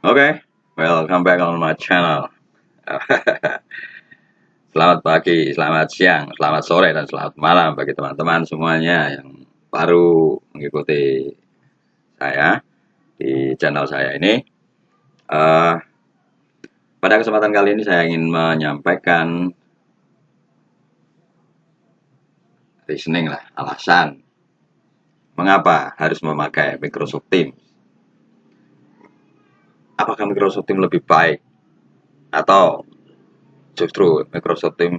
Okay, welcome back on my channel. Selamat pagi, selamat siang, selamat sore, dan selamat malam bagi teman-teman semuanya yang baru mengikuti saya di channel saya ini. Eh, Pada kesempatan kali ini saya ingin menyampaikan reasoning lah, alasan mengapa harus memakai Microsoft Teams. Apakah Microsoft Teams lebih baik atau justru Microsoft Teams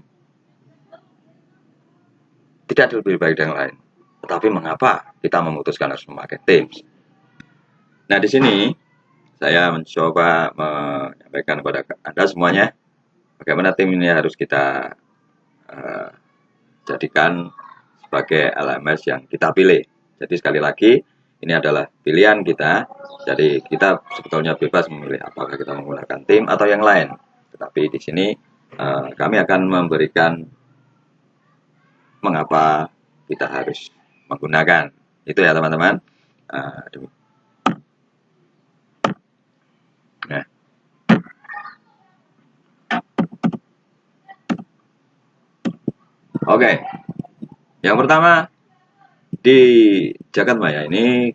tidak lebih baik dari yang lain? Tetapi mengapa kita memutuskan harus memakai Teams? Nah, di sini saya mencoba menyampaikan kepada Anda semuanya bagaimana tim ini harus kita uh, jadikan sebagai LMS yang kita pilih. Jadi sekali lagi, ini adalah pilihan kita. Jadi kita sebetulnya bebas memilih apakah kita menggunakan tim atau yang lain. Tetapi di sini kami akan memberikan mengapa kita harus menggunakan. Itu ya teman-teman. Nah, oke. Yang pertama, di jagat maya ini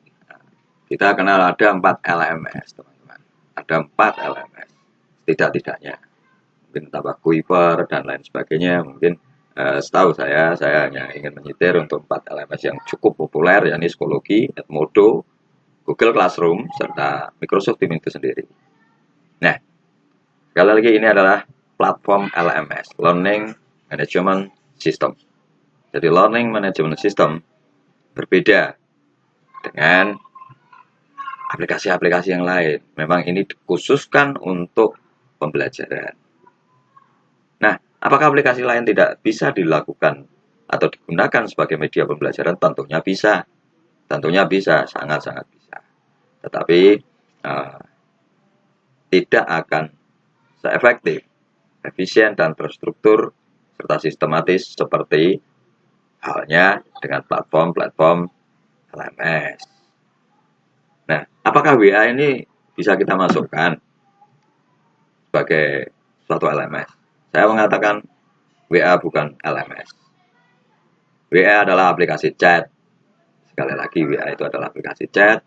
kita kenal ada 4 LMS, teman-teman. Ada 4 LMS, tidak-tidaknya. Mungkin tambah Kuiper dan lain sebagainya. Mungkin setahu saya hanya ingin menyitir untuk 4 LMS yang cukup populer, yakni Schoology, Edmodo, Google Classroom, serta Microsoft Teams itu sendiri. Nah, sekali lagi ini adalah platform LMS, Learning Management System. Jadi Learning Management System berbeda dengan aplikasi-aplikasi yang lain. Memang ini dikhususkan untuk pembelajaran. Nah, apakah aplikasi lain tidak bisa dilakukan atau digunakan sebagai media pembelajaran? Tentunya bisa. Tentunya bisa, sangat-sangat bisa. Tetapi tidak akan seefektif, efisien, dan terstruktur serta sistematis seperti halnya dengan platform-platform LMS. Nah, apakah WA ini bisa kita masukkan sebagai suatu LMS? Saya mengatakan WA bukan LMS. WA adalah aplikasi chat. Sekali lagi, WA itu adalah aplikasi chat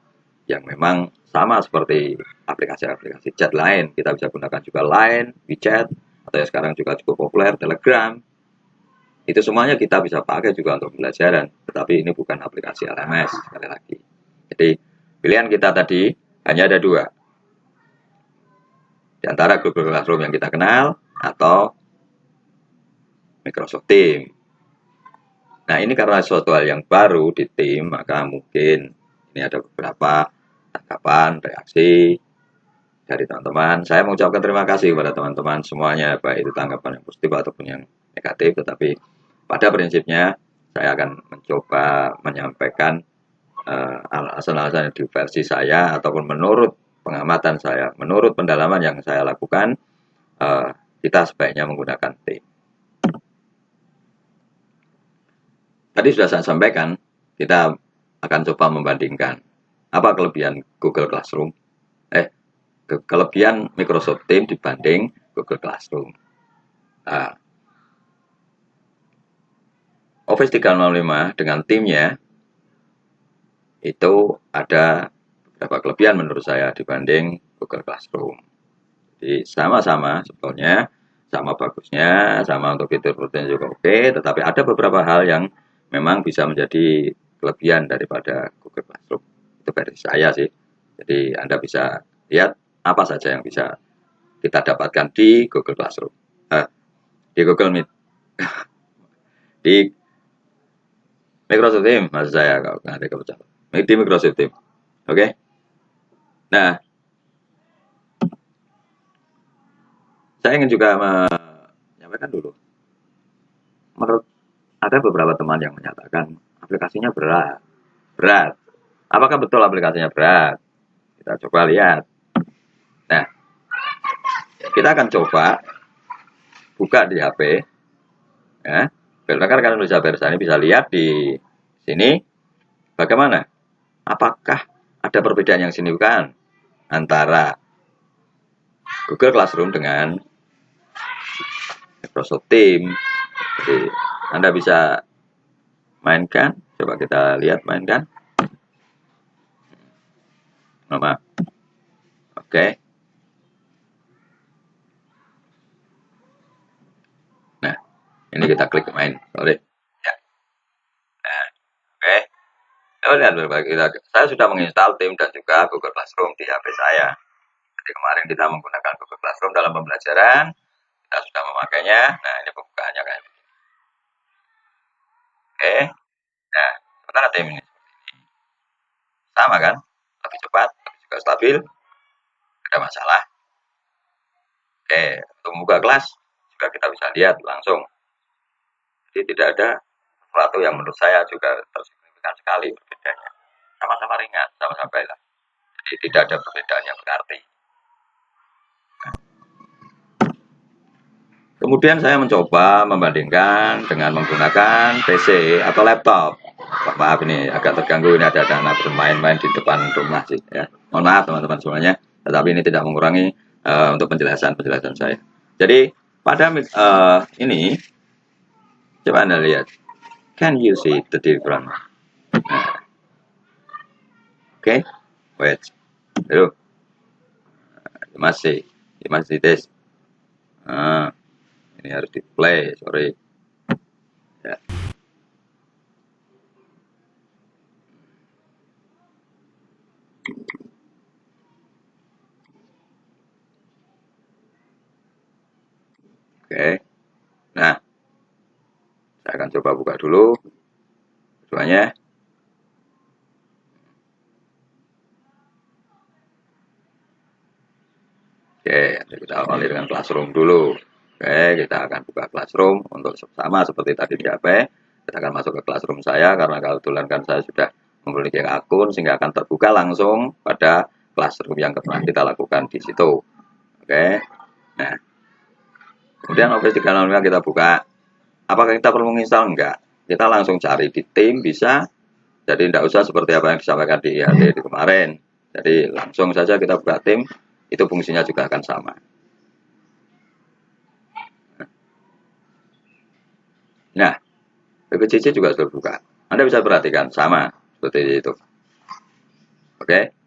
yang memang sama seperti aplikasi-aplikasi chat lain. Kita bisa gunakan juga Line, WeChat, atau yang sekarang juga cukup populer, Telegram. Itu semuanya kita bisa pakai juga untuk pembelajaran. Tetapi ini bukan aplikasi LMS, sekali lagi. Jadi, pilihan kita tadi hanya ada 2. Di antara Google Classroom yang kita kenal atau Microsoft Teams. Nah, ini karena suatu hal yang baru di tim, maka mungkin ini ada beberapa tanggapan, reaksi dari teman-teman. Saya mengucapkan terima kasih kepada teman-teman semuanya, baik itu tanggapan yang positif ataupun yang negatif. Tetapi pada prinsipnya saya akan mencoba menyampaikan alasan-alasan di versi saya ataupun menurut pengamatan saya, menurut pendalaman yang saya lakukan, kita sebaiknya menggunakan tim. Tadi sudah saya sampaikan, kita akan coba membandingkan apa kelebihan Google Classroom, kelebihan Microsoft Teams dibanding Google Classroom. Nah, Office 365 dengan timnya itu ada beberapa kelebihan menurut saya dibanding Google Classroom. Jadi sama-sama sebetulnya, sama bagusnya, sama untuk fitur-fiturnya juga oke, tetapi ada beberapa hal yang memang bisa menjadi kelebihan daripada Google Classroom. Itu versi saya sih. Jadi Anda bisa lihat apa saja yang bisa kita dapatkan di Google Classroom. Di Google Meet. Di Microsoft Teams, maksud saya kalau nanti kebetulan. Di Microsoft Teams. Oke. Nah, saya ingin juga menyampaikan dulu. Menurut ada beberapa teman yang menyatakan aplikasinya berat. Berat. Apakah betul aplikasinya berat? Kita coba lihat. Nah, kita akan coba buka di HP. Ya. Belakangan kalian bisa Versa ini bisa lihat di sini bagaimana. Apakah ada perbedaan yang signifikan antara Google Classroom dengan Microsoft Teams. Jadi Anda bisa mainkan, coba kita lihat mainkan. Maaf. Oke. Nah, ini kita klik main. Sorry. Ya. Nah, oke. Oh, lihat saya sudah menginstal Teams dan juga Google Classroom di HP saya. Jadi kemarin kita menggunakan Google Classroom dalam pembelajaran, kita sudah memakainya. Nah, ini pembukaannya kayak begini. Oke. Nah, sementara Teams ini sama kan? Lebih cepat, lebih juga stabil, tidak ada masalah. Oke, untuk membuka kelas juga kita bisa lihat langsung. Jadi tidak ada sesuatu yang menurut saya juga tersignifikan sekali perbedaannya. Sama-sama ringan, sama-sama baiklah. Jadi tidak ada perbedaan yang berarti. Kemudian saya mencoba membandingkan dengan menggunakan PC atau laptop. Maaf ini agak terganggu, ini ada anak bermain-main di depan rumah sih ya. Mohon maaf teman-teman semuanya, tetapi ini tidak mengurangi untuk penjelasan saya. Jadi pada ini coba Anda lihat. Can you see the difference? Nah, oke, wait. Dulu. Masih tes. Nah, ini harus di play, sorry. Ya. Oke. Nah, saya akan coba buka dulu keduanya. Oke, kita awali dengan Classroom dulu. Oke, kita akan buka Classroom untuk sama seperti tadi di HP. Kita akan masuk ke Classroom saya karena kebetulan kan saya sudah memiliki akun sehingga akan terbuka langsung pada Classroom yang pernah kita lakukan di situ. Oke. Nah, kemudian Office 365 kita buka. Apakah kita perlu menginstal? Enggak. Kita langsung cari di tim bisa. Jadi tidak usah seperti apa yang disampaikan di IHT di kemarin. Jadi langsung saja kita buka tim, itu fungsinya juga akan sama. Nah, PPCC juga sudah buka. Anda bisa perhatikan sama seperti itu. Oke.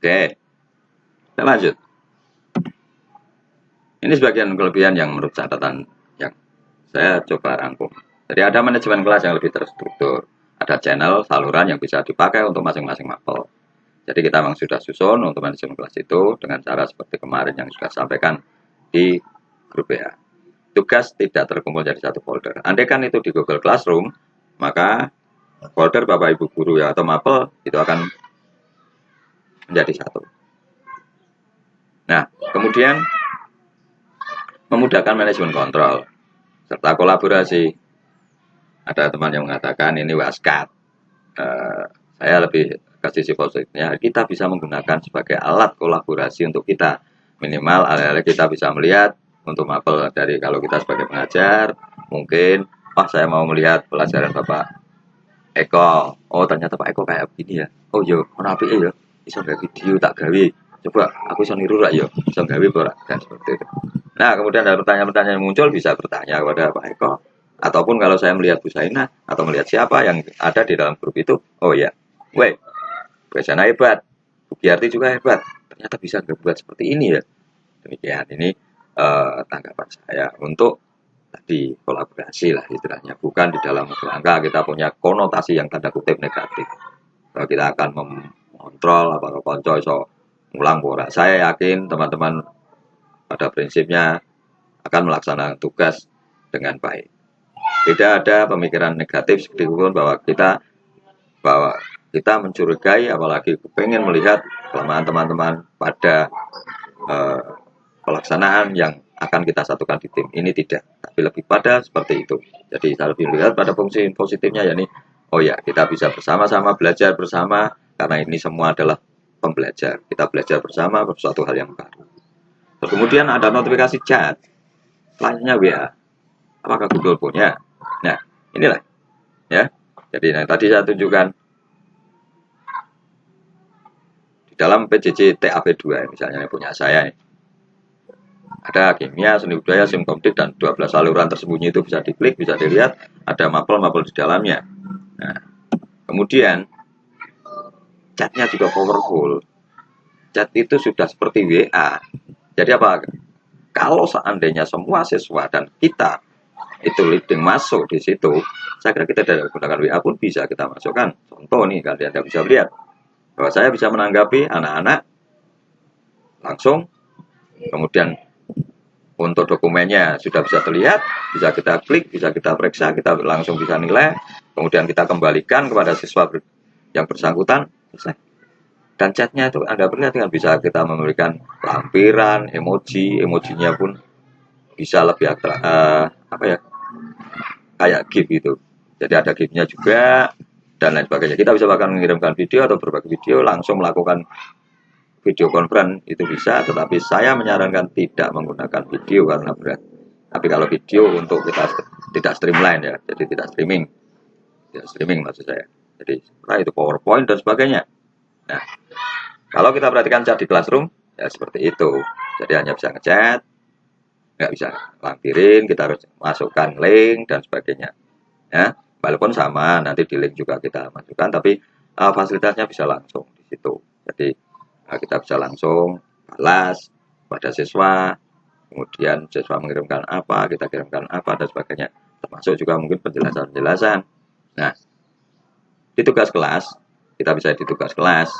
Oke. Kita lanjut. Ini sebagian kelebihan yang menurut catatan yang saya coba rangkum. Jadi ada manajemen kelas yang lebih terstruktur. Ada channel, saluran yang bisa dipakai untuk masing-masing mapel. Jadi kita memang sudah susun untuk manajemen kelas itu dengan cara seperti kemarin yang sudah sampaikan di grup WA. Tugas tidak terkumpul jadi satu folder. Andai kan itu di Google Classroom, maka folder Bapak Ibu guru ya atau mapel itu akan menjadi satu. Nah, kemudian memudahkan manajemen kontrol serta kolaborasi. Ada teman yang mengatakan ini waskat. Saya lebih ke sisi positifnya, kita bisa menggunakan sebagai alat kolaborasi untuk kita. Minimal alih-alih kita bisa melihat untuk mapel dari kalau kita sebagai pengajar, mungkin, saya mau melihat pelajaran Bapak Eko. Oh, ternyata Pak Eko kayak begini ya. Oh, yo, ono apike ya. Iso gawe video tak gawe. Coba aku iso niru lah yo. Iso gawe ora? Dan seperti itu. Nah, kemudian ada pertanyaan-pertanyaan yang muncul bisa bertanya kepada Pak Eko. Ataupun kalau saya melihat Bu Saina atau melihat siapa yang ada di dalam grup itu, oh ya, weh, Bu Saina hebat, Bu Giarti juga hebat. Ternyata bisa berbuat seperti ini ya. Demikian ini tanggapan saya untuk tadi kolaborasi lah istilahnya, bukan di dalam kerangka kita punya konotasi yang tanda kutip negatif. Kalau kita akan mengontrol apakah konco iso ngulang borak. Saya yakin teman-teman pada prinsipnya akan melaksanakan tugas dengan baik. Tidak ada pemikiran negatif sedikitpun bahwa kita mencurigai, apalagi pengen melihat kelemahan teman-teman pada pelaksanaan yang akan kita satukan di tim. Ini tidak, tapi lebih pada seperti itu. Jadi saya lebih melihat pada fungsi positifnya, yakni oh ya, kita bisa bersama-sama belajar bersama, karena ini semua adalah pembelajar. Kita belajar bersama sesuatu hal yang baru. Terus kemudian ada notifikasi chat, lainnya WA. Apakah Google punya? Nah, inilah ya. Jadi tadi saya tunjukkan di dalam PJJ TAP2 misalnya yang punya saya ini. Ada kimia, seni budaya, simkomdik, dan 12 saluran tersembunyi itu bisa diklik, bisa dilihat, ada mapel-mapel di dalamnya. Nah, kemudian chatnya juga powerful. Chat itu sudah seperti WA. Jadi apa? Kalau seandainya semua siswa dan kita itu leading masuk di situ, saya kira kita tidak menggunakan WA pun bisa kita masukkan. Contoh nih, kalian bisa lihat bahwa saya bisa menanggapi anak-anak langsung, kemudian untuk dokumennya sudah bisa terlihat, bisa kita klik, bisa kita periksa, kita langsung bisa nilai, kemudian kita kembalikan kepada siswa yang bersangkutan, selesai. Dan chatnya itu Anda perhatikan bisa kita memberikan lampiran, emojinya pun bisa lebih kayak GIF itu. Jadi ada GIF-nya juga dan lain sebagainya. Kita bisa bahkan mengirimkan video atau berbagi video, langsung melakukan video conference itu bisa, tetapi saya menyarankan tidak menggunakan video karena berat. Tapi kalau video untuk kita tidak streamline ya, jadi tidak streaming maksud saya. Jadi itu PowerPoint dan sebagainya. Nah, kalau kita perhatikan chat di Classroom ya seperti itu. Jadi hanya bisa ngechat, nggak bisa lampirin, kita harus masukkan link dan sebagainya. Ya, walaupun sama nanti di link juga kita masukkan, tapi fasilitasnya bisa langsung di situ. Jadi kita bisa langsung balas pada siswa, kemudian siswa mengirimkan apa, kita kirimkan apa, dan sebagainya. Termasuk juga mungkin penjelasan-penjelasan. Nah, di tugas kelas, kita bisa di tugas kelas.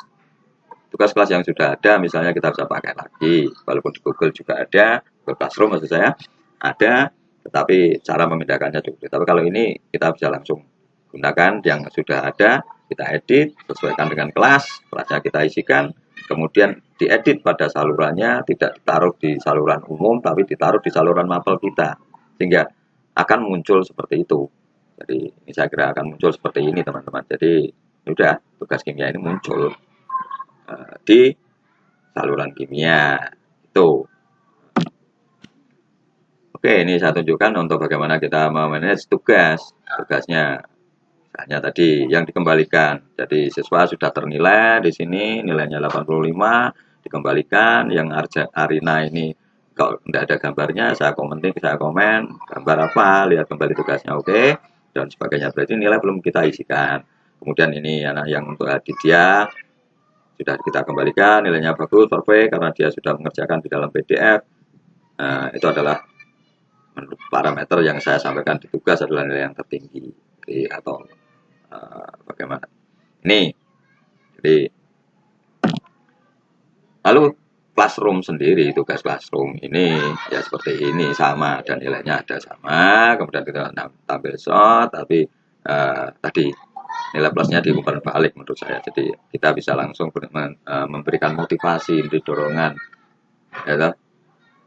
Tugas kelas yang sudah ada, misalnya kita bisa pakai lagi, walaupun di Google juga ada, Google Classroom maksud saya, ada, tetapi cara memindahkannya juga. Tapi kalau ini kita bisa langsung gunakan yang sudah ada, kita edit, sesuaikan dengan kelasnya kita isikan, kemudian diedit pada salurannya, tidak ditaruh di saluran umum, tapi ditaruh di saluran mapel kita, sehingga akan muncul seperti itu. Jadi ini saya kira akan muncul seperti ini teman-teman. Jadi sudah tugas kimia ini muncul di saluran kimia itu. Oke, ini saya tunjukkan untuk bagaimana kita memanage tugasnya. Misalnya tadi yang dikembalikan. Jadi siswa sudah ternilai di sini, nilainya 85, dikembalikan. Yang Arina ini kalau tidak ada gambarnya, saya komen, gambar apa, lihat kembali tugasnya, oke, dan sebagainya. Berarti nilai belum kita isikan. Kemudian ini anak yang untuk Aditya, sudah kita kembalikan, nilainya bagus, perfect, karena dia sudah mengerjakan di dalam PDF. Nah, itu adalah parameter yang saya sampaikan di tugas adalah nilai yang tertinggi. Oke, atau bagaimana? Ini, jadi lalu Classroom sendiri, tugas Classroom ini ya seperti ini, sama dan nilainya ada sama, kemudian kita tampil shot, tapi tadi nilai plusnya diumpan balik menurut saya. Jadi kita bisa langsung memberikan motivasi, dorongan, ya.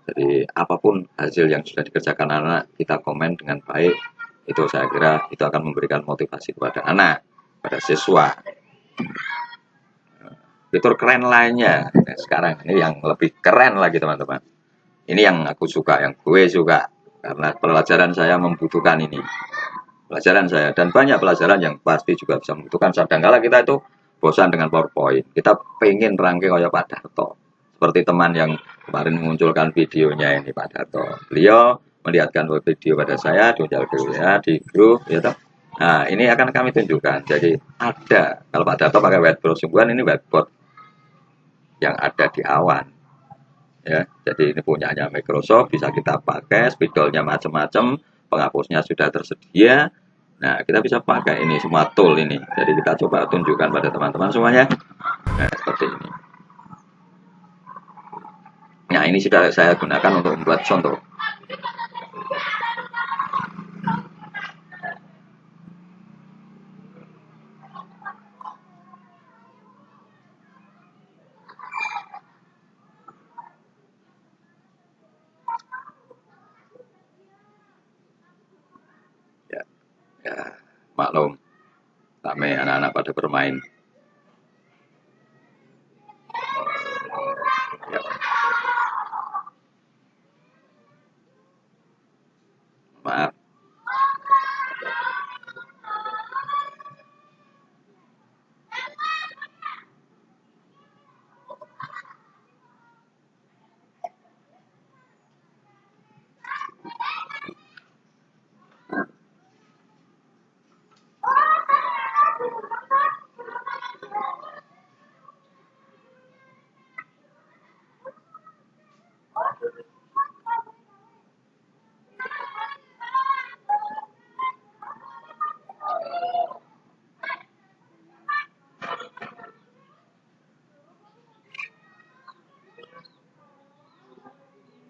Jadi apapun hasil yang sudah dikerjakan anak, kita komen dengan baik, itu saya kira itu akan memberikan motivasi kepada anak, pada siswa. Fitur keren lainnya, nah, sekarang ini yang lebih keren lagi teman-teman. Ini yang aku suka, yang gue suka, karena pelajaran saya membutuhkan ini. Pelajaran saya, dan banyak pelajaran yang pasti juga bisa membutuhkan. Kadang-kala kita itu bosan dengan PowerPoint, kita pengen rangkai kayak Pak Darto. Seperti teman yang kemarin mengunculkan videonya ini Pak Darto. Beliau melihatkan video pada saya di grup, ya toh. Nah, ini akan kami tunjukkan. Jadi ada, kalau Pak Darto pakai whiteboard sungguhan, ini whiteboard yang ada di awan. Ya, jadi ini punyanya Microsoft, bisa kita pakai, spidolnya macam-macam, penghapusnya sudah tersedia. Nah, kita bisa pakai ini semua tool ini. Jadi kita coba tunjukkan pada teman-teman semuanya. Nah, seperti ini. Nah, ini sudah saya gunakan untuk membuat contoh. maklum, rame anak-anak pada bermain. Ya, maaf.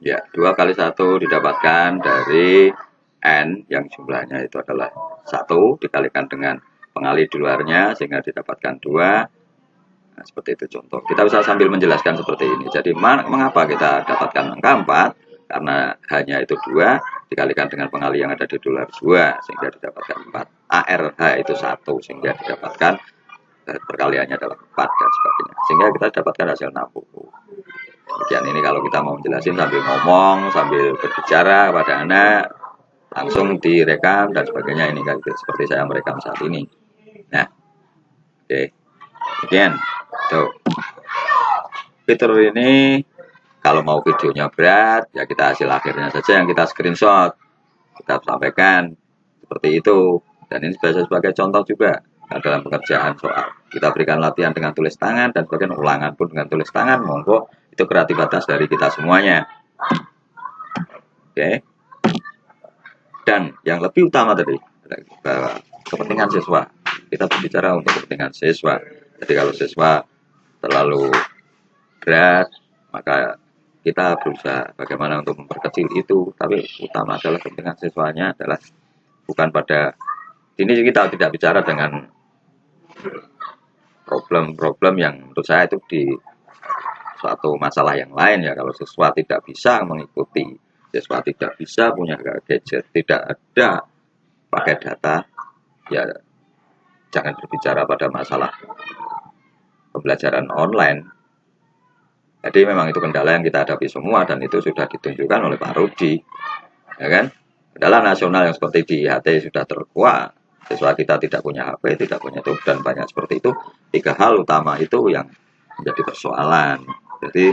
Ya, 2 kali 1 didapatkan dari N yang jumlahnya itu adalah 1 dikalikan dengan pengali di luarnya sehingga didapatkan 2. Nah, seperti itu contoh. Kita bisa sambil menjelaskan seperti ini. Jadi mengapa kita dapatkan angka 4? Karena hanya itu 2 dikalikan dengan pengali yang ada di luar 2 sehingga didapatkan 4. ARH itu 1 sehingga didapatkan perkaliannya adalah 4 dan sebagainya. Sehingga kita dapatkan hasil 60. Demikian ini kalau kita mau menjelaskan sambil ngomong, sambil berbicara kepada anak, langsung direkam dan sebagainya ini kan seperti saya merekam saat ini. Nah, oke. Demikian. Tuh. Fitur ini kalau mau videonya berat, ya kita hasil akhirnya saja yang kita screenshot. Kita sampaikan seperti itu. Dan ini sebagai contoh juga dalam pekerjaan soal. Kita berikan latihan dengan tulis tangan dan bagian ulangan pun dengan tulis tangan. Monggo itu kreativitas dari kita semuanya. Oke. Dan yang lebih utama tadi bahwa kepentingan siswa. Kita berbicara untuk kepentingan siswa. Jadi kalau siswa terlalu berat, maka kita berusaha bagaimana untuk memperkecil itu. Tapi utama adalah kepentingan siswanya adalah bukan pada ini kita tidak bicara dengan problem-problem yang menurut saya itu di suatu masalah yang lain ya. Kalau siswa tidak bisa mengikuti, siswa tidak bisa punya gadget, tidak ada pakai data, ya jangan berbicara pada masalah pembelajaran online. Jadi memang itu kendala yang kita hadapi semua dan itu sudah ditunjukkan oleh Pak Rudi, ya kan? Kendala nasional yang seperti di IHT sudah terkuat. Siswa kita tidak punya HP, tidak punya itu dan banyak seperti itu. 3 hal utama itu yang menjadi persoalan. Jadi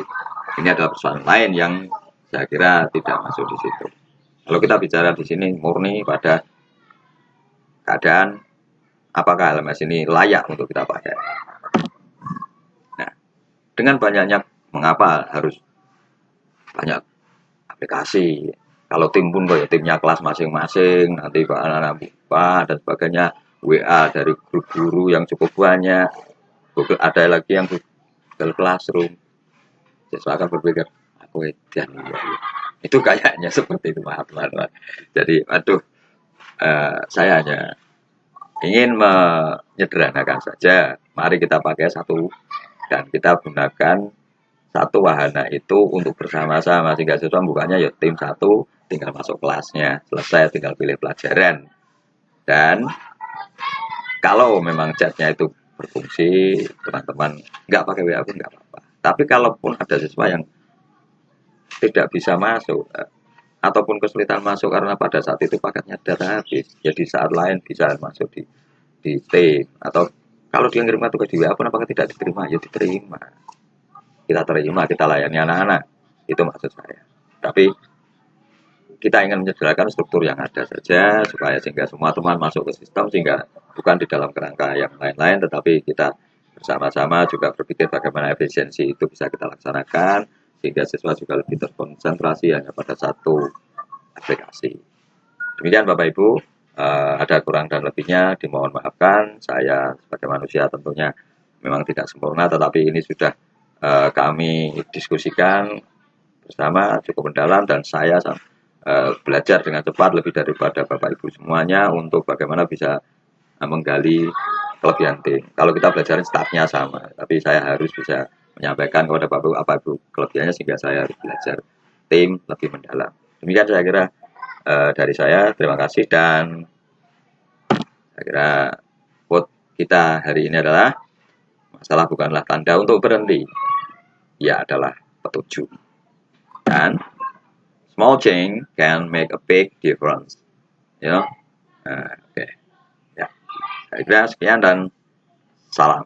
ini adalah persoalan lain yang saya kira tidak masuk di situ. Kalau kita bicara di sini murni pada keadaan apakah LMS ini layak untuk kita pakai. Nah, dengan banyaknya mengapa harus banyak aplikasi? Kalau tim pun ya timnya kelas masing-masing, nanti anak-anak BIPA dan sebagainya, WA dari grup guru yang cukup banyak, Google ada lagi yang Google Classroom. Siswa akan berpikir, aku edan ya. Itu kayaknya seperti itu, maaf teman-teman. Jadi, saya hanya ingin menyederhanakan saja. Mari kita pakai satu dan kita gunakan satu wahana itu untuk bersama-sama sehingga siswa bukannya ya tim satu tinggal masuk kelasnya selesai tinggal pilih pelajaran dan kalau memang chatnya itu berfungsi teman-teman nggak pakai WA pun nggak apa-apa tapi kalaupun ada siswa yang tidak bisa masuk ataupun kesulitan masuk karena pada saat itu paketnya data habis jadi saat lain bisa masuk di tim atau kalau dia ngirim tugas di WA pun apakah tidak diterima ya diterima kita terima, kita layani anak-anak. Itu maksud saya. Tapi kita ingin menyederhanakan struktur yang ada saja supaya sehingga semua teman masuk ke sistem sehingga bukan di dalam kerangka yang lain-lain tetapi kita bersama-sama juga berpikir bagaimana efisiensi itu bisa kita laksanakan sehingga siswa juga lebih terkonsentrasi hanya pada satu aplikasi. Demikian Bapak Ibu, ada kurang dan lebihnya dimohon maafkan. Saya sebagai manusia tentunya memang tidak sempurna tetapi ini sudah kami diskusikan bersama cukup mendalam dan saya belajar dengan cepat lebih daripada Bapak Ibu semuanya untuk bagaimana bisa menggali kelebihan tim. Kalau kita belajarin startnya sama, tapi saya harus bisa menyampaikan kepada Bapak Ibu apa itu kelebihannya sehingga saya harus belajar tim lebih mendalam. Demikian saya kira dari saya, terima kasih dan Saya kira quote kita hari ini adalah masalah bukanlah tanda untuk berhenti, ia adalah petunjuk. Dan small change can make a big difference. You know? Oke. Ya. Saya kira sekian dan salam.